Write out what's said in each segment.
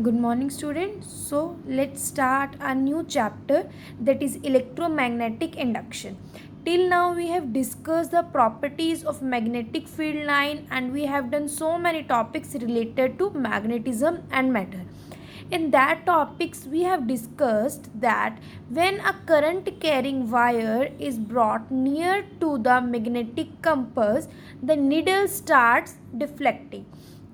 Good morning, students. So, let's start a new chapter, that is electromagnetic induction. Till now, we have discussed the properties of magnetic field line and we have done so many topics related to magnetism and matter. In that topics, we have discussed that when a current carrying wire is brought near to the magnetic compass, the needle starts deflecting.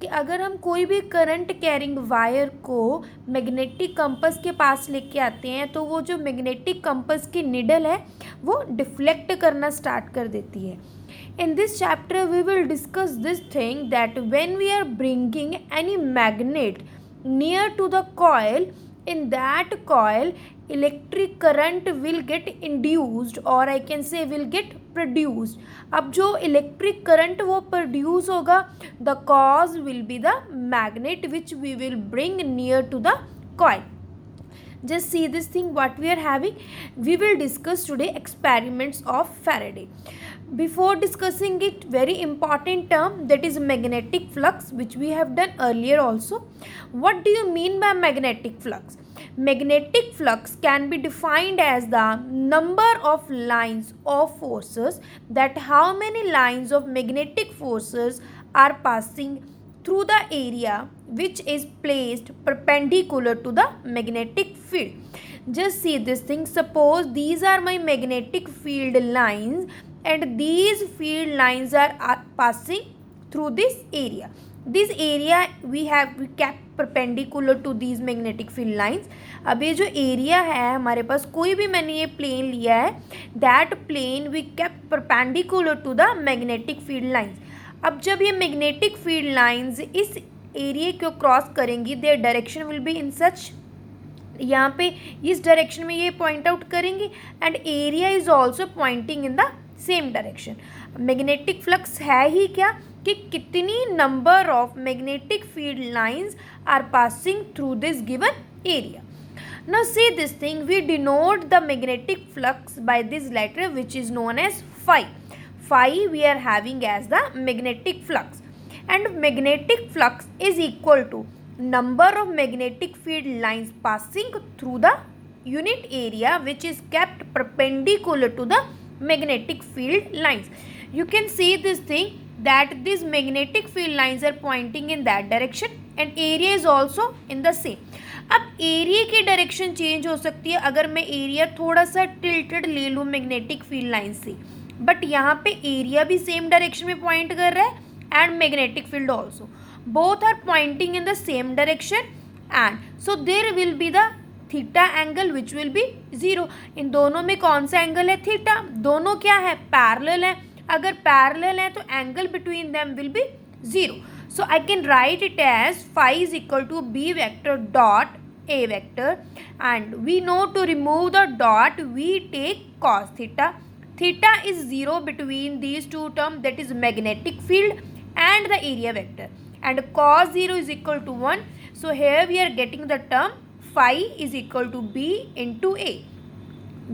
कि अगर हम कोई भी current carrying wire को magnetic compass के पास लेके आते हैं तो वो जो मैग्नेटिक कंपस की निडल है वो डिफ्लेक्ट करना स्टार्ट कर देती है. In this chapter we will discuss this thing that when we are bringing any magnet near to the coil, in that coil electric current will get induced or I can say will get produced. अब जो electric current वो produce होगा, the cause will be the magnet which we will bring near to the coil. Just see this thing what we are having. We will discuss today experiments of Faraday. Before discussing it, very important term, that is magnetic flux, which we have done earlier also. What do you mean by magnetic flux? Magnetic flux can be defined as the number of lines of forces, that how many lines of magnetic forces are passing through the area which is placed perpendicular to the magnetic field. Just see this thing. Suppose these are my magnetic field lines and these field lines are passing through this area. This area we kept perpendicular to these magnetic field lines. अब ये जो area है हमारे पास, कोई भी मैंने ये plane लिया है, that plane we kept perpendicular to the magnetic field lines. अब जब ये मैग्नेटिक फील्ड लाइंस इस एरिया को क्रॉस करेंगी, their direction will be in such, यहाँ पे इस डायरेक्शन में ये पॉइंट आउट करेंगी and area is also pointing in the same direction. Magnetic flux है ही क्या कि कितनी number of magnetic field lines are passing through this given area. Now see this thing, we denote the magnetic flux by this letter which is known as phi. Phi we are having as the magnetic flux, and magnetic flux is equal to number of magnetic field lines passing through the unit area which is kept perpendicular to the magnetic field lines. You can see this thing that these magnetic field lines are pointing in that direction and area is also in the same. अब area की direction change हो सकती है अगर मैं area थोड़ा सा tilted ले लूँ मैग्नेटिक फील्ड लाइन से, बट यहाँ पे एरिया भी सेम डायरेक्शन में पॉइंट कर रहा है and magnetic field also, both are pointing in the same direction and so there will be the theta angle which will be zero. इन दोनों में कौन सा एंगल है? थीटा. दोनों क्या है? पैरेलल है. अगर पैरेलल है तो angle between them will be zero. So I can write it as phi is equal to b vector dot a vector, and we know to remove the dot we take cos theta. Theta is 0 between these two terms, that is magnetic field and the area vector, and cos 0 is equal to 1. So here we are getting the term phi is equal to b into a,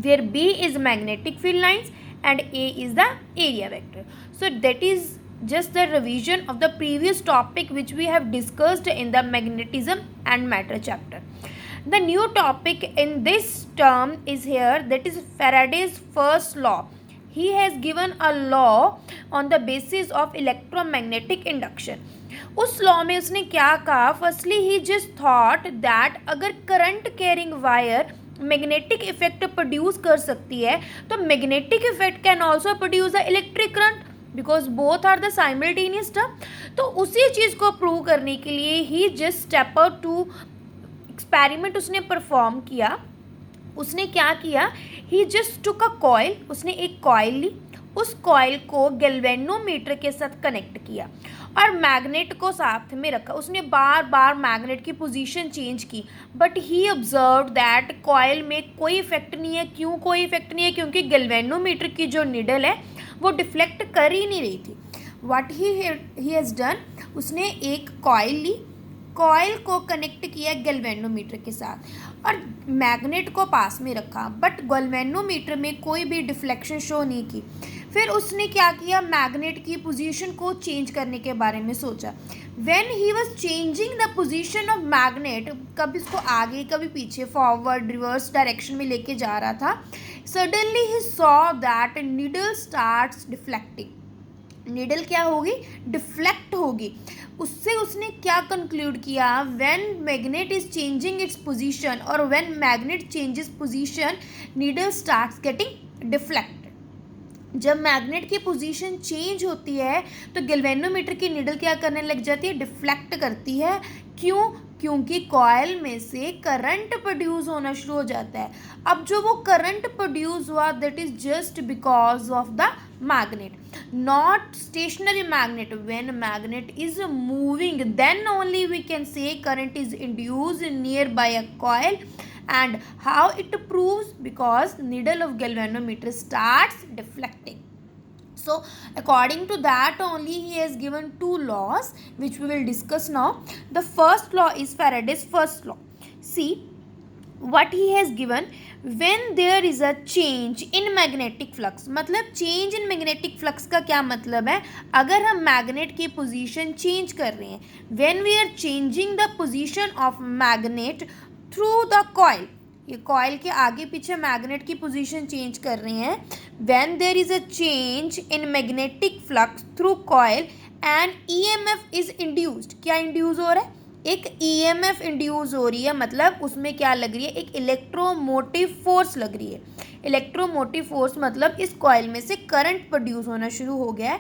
where b is magnetic field lines and a is the area vector. So that is just the revision of the previous topic which we have discussed in the magnetism and matter chapter. The new topic in this term is here, that is Faraday's first law. He has given a law on the basis of electromagnetic induction. उस law में उसने क्या कहा? Firstly he just thought that अगर current carrying wire magnetic effect produce कर सकती है तो magnetic effect can also produce the electric current, because both are the simultaneous term. तो उसी चीज़ को प्रूव करने के लिए he just step out to experiment उसने परफॉर्म किया. उसने क्या किया? He just took a coil. उसने एक कॉइल ली, उस कॉइल को गैल्वेनोमीटर के साथ कनेक्ट किया और मैग्नेट को साथ में रखा. उसने बार बार मैग्नेट की पोजीशन चेंज की, but he observe that coil में कोई इफेक्ट नहीं है. क्यों कोई इफेक्ट नहीं है? क्योंकि गैल्वेनोमीटर की जो निडल है वो डिफ्लेक्ट कर ही नहीं रही थी. व्हाट ही हैज़ डन, उसने एक कॉइल ली, कॉइल को कनेक्ट किया गैल्वेनोमीटर के साथ और मैग्नेट को पास में रखा, बट गैल्वेनोमीटर में कोई भी डिफ्लेक्शन शो नहीं की। फिर उसने क्या किया, मैग्नेट की पोजीशन को चेंज करने के बारे में सोचा। When he was changing the position of magnet, कभी इसको आगे कभी पीछे, फॉरवर्ड रिवर्स डायरेक्शन में लेके जा रहा था, suddenly he saw that needle starts deflecting. Needle क्या होगी, डिफ्लेक्ट होगी। उससे उसने क्या कंक्लूड किया, when magnet is changing its position और when magnet changes position needle starts getting deflect. जब मैग्नेट की पोजीशन चेंज होती है तो गैल्वेनोमीटर की नीडल क्या करने लग जाती है, डिफ्लेक्ट करती है। क्यों, क्योंकि कॉइल में से करंट प्रोड्यूस होना शुरू हो जाता है। अब जो वो करंट प्रोड्यूस हुआ, that is just because of the magnet, not stationary magnet. When magnet is moving, then only we can say current is induced nearby a coil. And how it proves, because needle of galvanometer starts deflecting. So according to that only he has given two laws which we will discuss now. The first law is Faraday's first law. See what he has given, when there is a change in magnetic flux. मतलब change in magnetic flux का क्या मतलब है, अगर हम magnet की position change कर रहे हैं, when we are changing the position of magnet through the coil, ये कॉइल के आगे पीछे मैग्नेट की पोजीशन चेंज कर रहे हैं, when there is a change in magnetic flux through coil and EMF is induced, क्या इंड्यूस हो रहा है, एक EMF इंड्यूस हो रही है, मतलब उसमें क्या लग रही है, एक इलेक्ट्रोमोटिव फोर्स लग रही है। इलेक्ट्रोमोटिव फोर्स मतलब इस कॉइल में से करंट प्रोड्यूस होना शुरू हो गया है,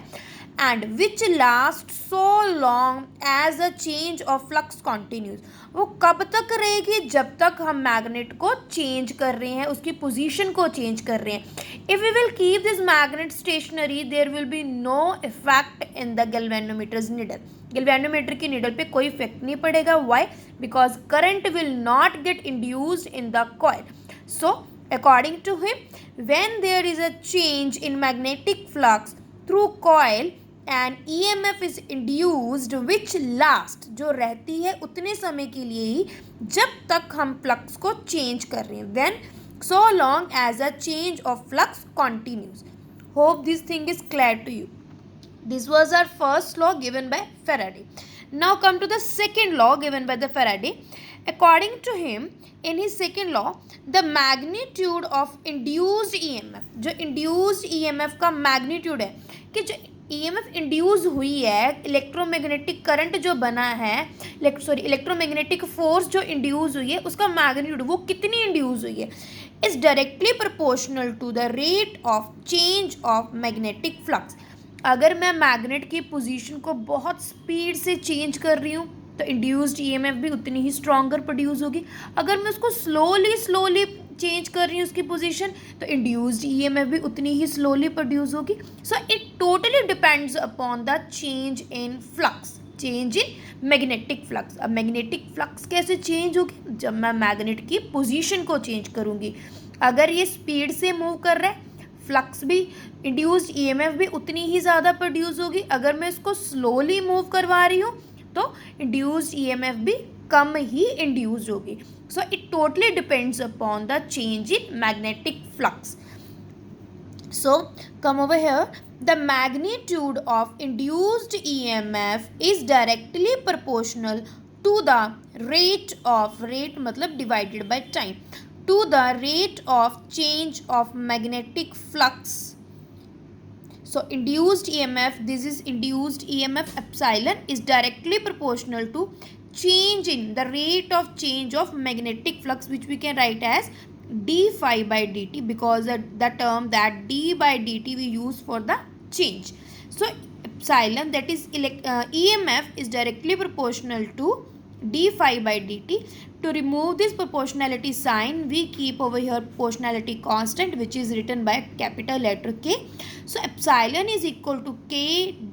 and which last so long as a change of flux continues. वो कब तक रहेगी, जब तक हम मैग्नेट को चेंज कर रहे हैं, उसकी पोजीशन को चेंज कर रहे हैं। If we will keep this magnet stationary, there will be no effect in the galvanometer's needle. Galvanometer की नीडल पे कोई इफेक्ट नहीं पड़ेगा। Why, because current will not get induced in the coil. So according to him, when there is a change in magnetic flux through coil and EMF is induced which last, जो रहती है उतने समय के लिए ही जब तक हम फ्लक्स को चेंज कर रहे हैं, when so long as a change of flux continues. Hope this thing is clear to you. This was our first law given by Faraday. Now come to the second law given by the Faraday. According to him, in his second law, the magnitude of induced EMF, जो induced EMF का magnitude है, कि जो EMF induce हुई है, electromagnetic current जो बना है, इलेक्ट्रोमैग्नेटिक फोर्स जो इंड्यूस हुई है, उसका मैग्नीट्यूड वो कितनी इंड्यूस हुई है, is directly proportional to the rate of change of magnetic flux. अगर मैं मैग्नेट की पोजीशन को बहुत स्पीड से चेंज कर रही हूँ तो इंड्यूस्ड ईएमएफ भी उतनी ही स्ट्रॉन्गर प्रोड्यूस होगी. अगर मैं उसको स्लोली चेंज कर रही हूँ उसकी पोजीशन, तो इंड्यूस्ड ईएमएफ भी उतनी ही स्लोली प्रोड्यूस होगी. So it totally depends upon the change in flux, change in magnetic flux. अब मैग्नेटिक फ्लक्स कैसे चेंज होगी? जब मैं मैग्नेट की पोजीशन को चेंज करूँगी. अगर ये स्पीड से मूव कर रहा है, फ्लक्स भी, इंड्यूस्ड ईएमएफ भी उतनी ही ज़्यादा प्रोड्यूस होगी. अगर मैं इसको स्लोली मूव करवा रही हूँ तो इंड्यूस्ड ईएमएफ भी कम ही इंड्यूस्ड होगी. So it totally depends upon the change in magnetic flux. So come over here. The magnitude of induced EMF is directly proportional to the rate of, rate मतलब divided by time, to the rate of change of magnetic flux. So induced EMF, this is induced EMF epsilon, is directly proportional to change in the rate of change of magnetic flux, which we can write as d phi by dt, because the term that d by dt we use for the change. So epsilon, that is EMF, is directly proportional to d phi by dt. To remove this proportionality sign, we keep over here proportionality constant, which is written by capital letter K. So epsilon is equal to K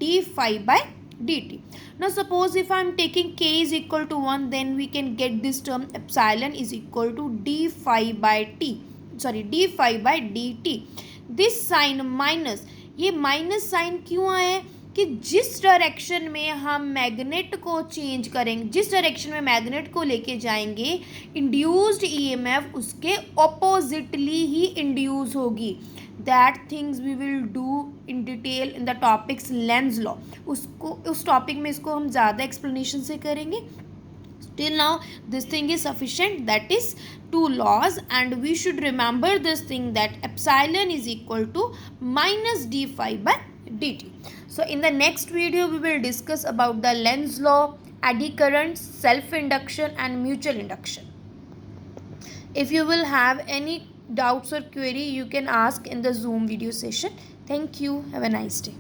d phi by dt. Now suppose if I am taking K is equal to 1, then we can get this term epsilon is equal to d phi by d phi by dt. This sign minus, ये minus sign क्यों आया है? कि जिस direction में हम magnet को change करेंगे, जिस डायरेक्शन में मैग्नेट को लेके जाएंगे, इंड्यूस्ड ईएमएफ उसके ऑपोजिटली ही इंड्यूस होगी. That things we will do in detail in the topics Lenz law. उसको उस टॉपिक में इसको हम ज़्यादा एक्सप्लेनेशन से करेंगे. Till now this thing is sufficient, that is two laws, and we should remember this thing that epsilon is equal to minus d phi by dt. So in the next video we will discuss about the Lenz law, eddy currents, self induction and mutual induction. If you will have any doubts or query, you can ask in the Zoom video session. Thank you. Have a nice day.